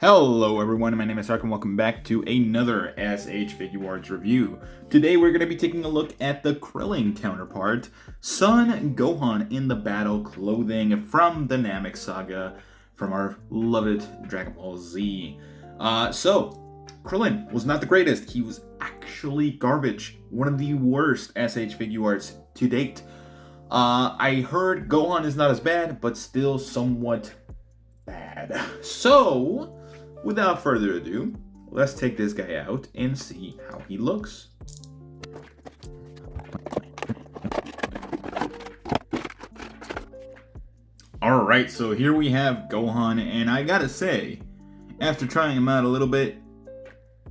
Hello everyone, my name is Ark and welcome back to another SH Figuarts review. Today we're going to be taking a look at the Krillin counterpart, Son Gohan in the battle clothing from the Namek saga from our beloved Dragon Ball Z. Krillin was not the greatest, he was actually garbage. One of the worst SH Figuarts to date. I heard Gohan is not as bad, but still somewhat bad. So, without further ado, let's take this guy out and see how he looks. Alright, so here we have Gohan, and I gotta say, after trying him out a little bit,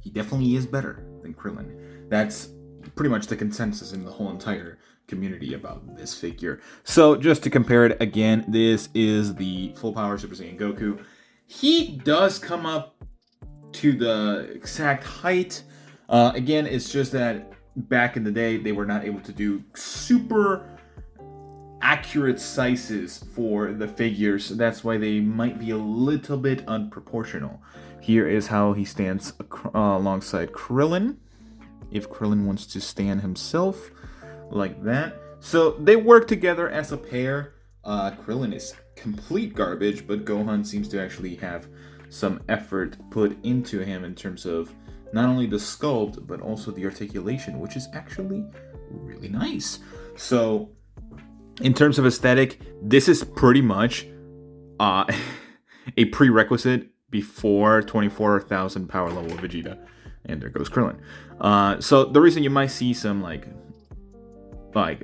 he definitely is better than Krillin. That's pretty much the consensus in the whole entire community about this figure. So just to compare it again, this is the full power Super Saiyan Goku. He does come up to the exact height. Again, it's just that back in the day, they were not able to do super accurate sizes for the figures. So that's why they might be a little bit unproportional. Here is how he stands alongside Krillin. If Krillin wants to stand himself like that. So they work together as a pair. Krillin is complete garbage, but Gohan seems to actually have some effort put into him in terms of not only the sculpt, but also the articulation, which is actually really nice. So in terms of aesthetic, this is pretty much a prerequisite before 24,000 power level Vegeta. And there goes Krillin. So the reason you might see some like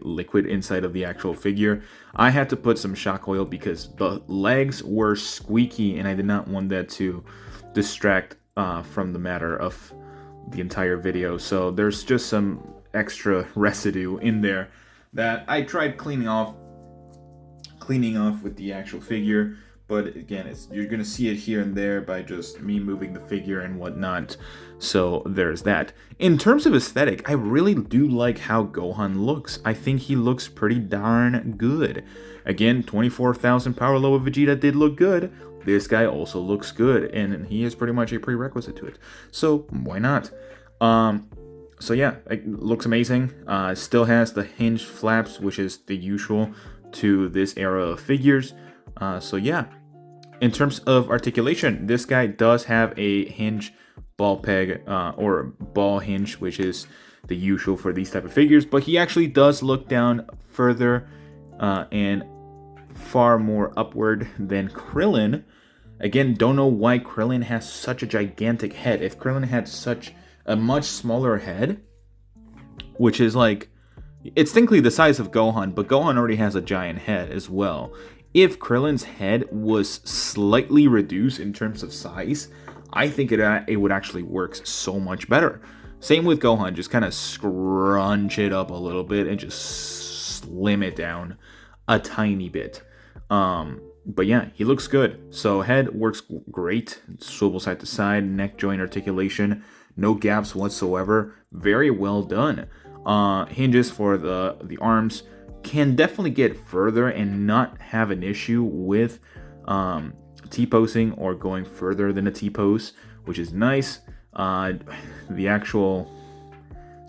liquid inside of the actual figure, I had to put some shock oil because the legs were squeaky and I did not want that to distract from the matter of the entire video. So there's just some extra residue in there that I tried cleaning off with the actual figure. But again, you're going to see it here and there by just me moving the figure and whatnot. So there's that. In terms of aesthetic, I really do like how Gohan looks. I think he looks pretty darn good. Again, 24,000 power level Vegeta did look good. This guy also looks good, and he is pretty much a prerequisite to it. So why not? So yeah, it looks amazing. Still has the hinged flaps, which is the usual to this era of figures. So yeah. In terms of articulation, this guy does have a hinge ball peg or ball hinge, which is the usual for these type of figures, but he actually does look down further and far more upward than Krillin. Again, don't know why Krillin has such a gigantic head. If Krillin had such a much smaller head, which is like, it's technically the size of Gohan, but Gohan already has a giant head as well. If Krillin's head was slightly reduced in terms of size, I think it would actually work so much better. Same with Gohan, just kind of scrunch it up a little bit and just slim it down a tiny bit. But yeah, he looks good. So head works great, swivel side to side, neck joint articulation, no gaps whatsoever, very well done. Hinges for the arms can definitely get further and not have an issue with T-posing or going further than a T-pose, which is nice. So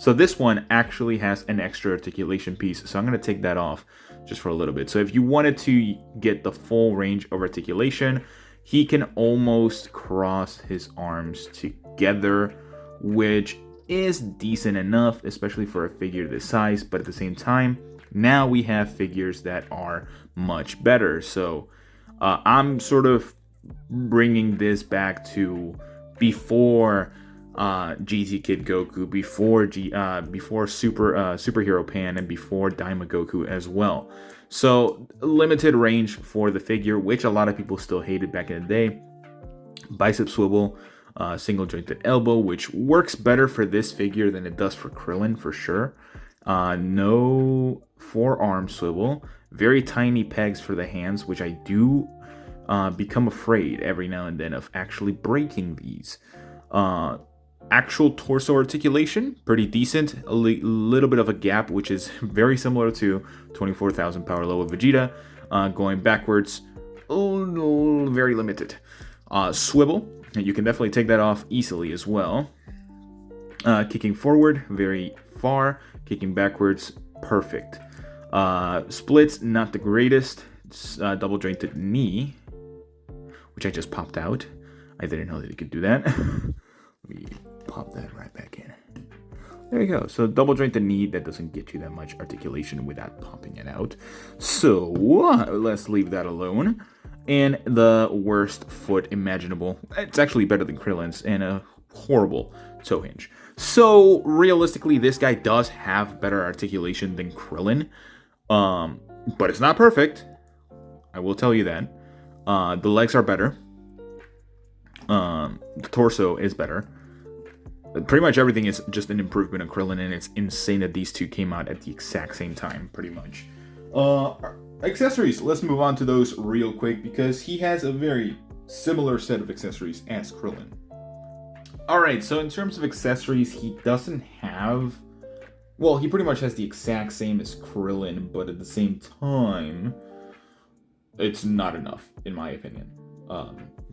this one actually has an extra articulation piece, so I'm going to take that off just for a little bit. So if you wanted to get the full range of articulation, he can almost cross his arms together, which is decent enough, especially for a figure this size, but at the same time, now we have figures that are much better. So I'm sort of bringing this back to before GT Kid Goku, before Superhero Pan, and before Daima Goku as well. So limited range for the figure, which a lot of people still hated back in the day. Bicep swivel, single jointed elbow, which works better for this figure than it does for Krillin for sure. No forearm swivel, very tiny pegs for the hands, which I do become afraid every now and then of actually breaking these. Actual torso articulation, pretty decent. A little bit of a gap, which is very similar to 24,000 power level Vegeta. Going backwards, very limited. Swivel, And you can definitely take that off easily as well. Kicking forward, very far. Kicking backwards, perfect. Splits, not the greatest. Double jointed knee, which I just popped out. I didn't know that you could do that. Let me pop that right back in. There you go. So double jointed knee, that doesn't get you that much articulation without popping it out. So let's leave that alone. And the worst foot imaginable. It's actually better than Krillin's, and a horrible toe hinge. So realistically, this guy does have better articulation than Krillin. But it's not perfect. I will tell you that. The legs are better. The torso is better. Pretty much everything is just an improvement on Krillin, and it's insane that these two came out at the exact same time, pretty much. Accessories, let's move on to those real quick, because he has a very similar set of accessories as Krillin. Alright, so in terms of accessories, he doesn't have... Well, he pretty much has the exact same as Krillin, but at the same time, it's not enough, in my opinion.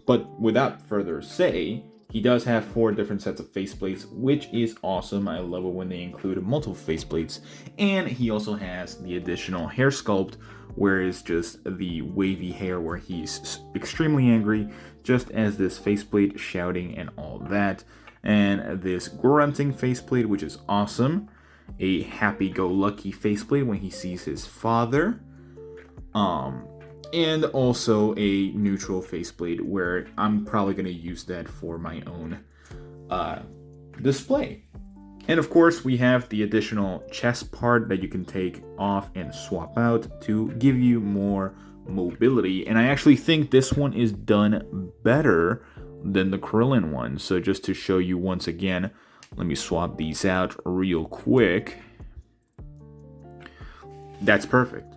But without further say, he does have 4 different sets of faceplates, which is awesome. I love it when they include multiple faceplates. And he also has the additional hair sculpt, where it's just the wavy hair where he's extremely angry, just as this faceplate shouting and all that. And this grunting faceplate, which is awesome. A happy-go-lucky faceplate when he sees his father. And also a neutral faceplate, where I'm probably going to use that for my own display. And of course, we have the additional chest part that you can take off and swap out to give you more mobility. And I actually think this one is done better than the Krillin one. So just to show you once again, let me swap these out real quick. That's perfect.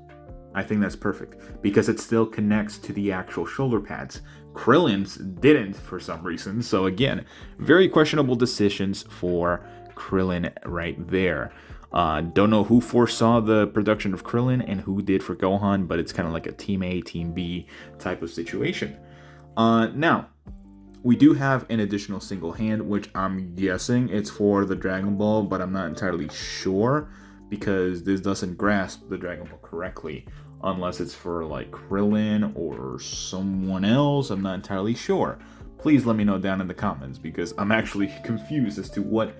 I think that's perfect because it still connects to the actual shoulder pads. Krillin's didn't for some reason. So again, very questionable decisions for Krillin right there. Don't know who foresaw the production of Krillin and who did for Gohan, but it's kind of like a Team A, Team B type of situation. Now, we do have an additional single hand, which I'm guessing it's for the Dragon Ball, but I'm not entirely sure because this doesn't grasp the Dragon Ball correctly, unless it's for like Krillin or someone else. I'm not entirely sure. Please let me know down in the comments because I'm actually confused as to what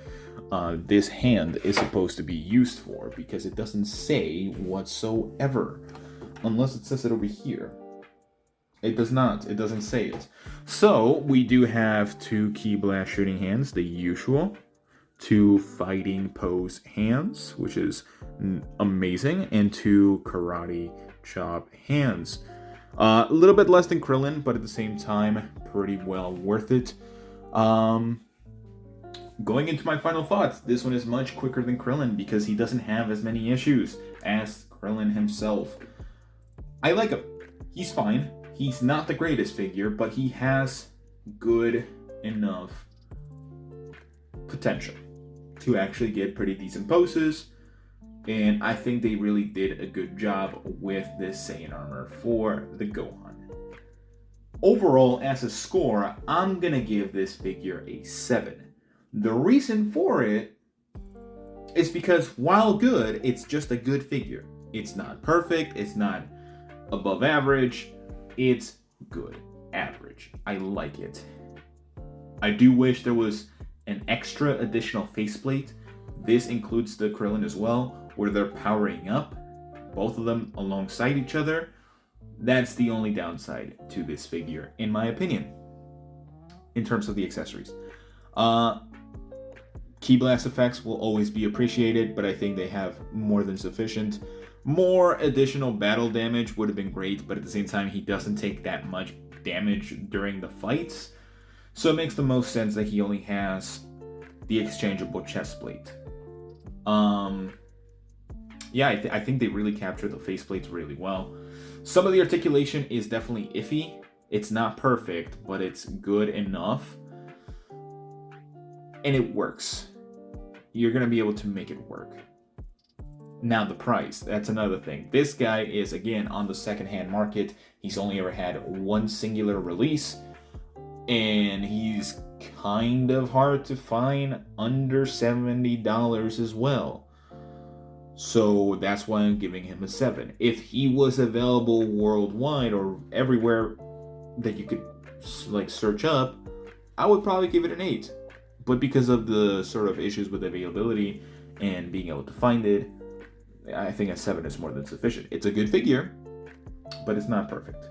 this hand is supposed to be used for, because it doesn't say whatsoever, unless it says it over here. It does not. It doesn't say it. So we do have 2 Ki Blast shooting hands, the usual, 2 fighting pose hands, which is amazing, and 2 karate chop hands. A little bit less than Krillin, but at the same time, pretty well worth it. Going into my final thoughts, this one is much quicker than Krillin because he doesn't have as many issues as Krillin himself. I like him. He's fine. He's not the greatest figure, but he has good enough potential to actually get pretty decent poses. And I think they really did a good job with this Saiyan armor for the Gohan. Overall, as a score, I'm gonna give this figure a 7. The reason for it is because while good, it's just a good figure. It's not perfect, it's not above average, it's good average. I like it. I do wish there was an extra additional faceplate. This includes the Krillin as well, where they're powering up, both of them alongside each other. That's the only downside to this figure, in my opinion, in terms of the accessories. Ki Blast effects will always be appreciated, but I think they have more than sufficient. More additional battle damage would have been great, but at the same time, he doesn't take that much damage during the fights. So it makes the most sense that he only has the exchangeable chest plate. Yeah, I think they really captured the faceplates really well. Some of the articulation is definitely iffy. It's not perfect, but it's good enough. And it works. You're going to be able to make it work. Now the price, that's another thing. This guy is, again, on the secondhand market. He's only ever had one singular release. And he's kind of hard to find under $70 as well. So that's why I'm giving him a 7. If he was available worldwide or everywhere that you could like search up, I would probably give it an 8. But because of the sort of issues with availability and being able to find it, I think a 7 is more than sufficient. It's a good figure, but it's not perfect.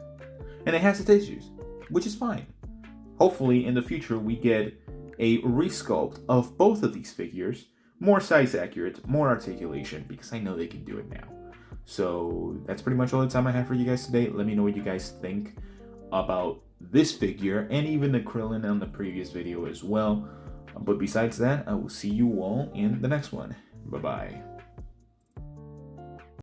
And it has its issues, which is fine. Hopefully in the future we get a resculpt of both of these figures, more size accurate, more articulation, because I know they can do it now. So that's pretty much all the time I have for you guys today. Let me know what you guys think about this figure and even the Krillin on the previous video as well. But besides that, I will see you all in the next one. Bye-bye.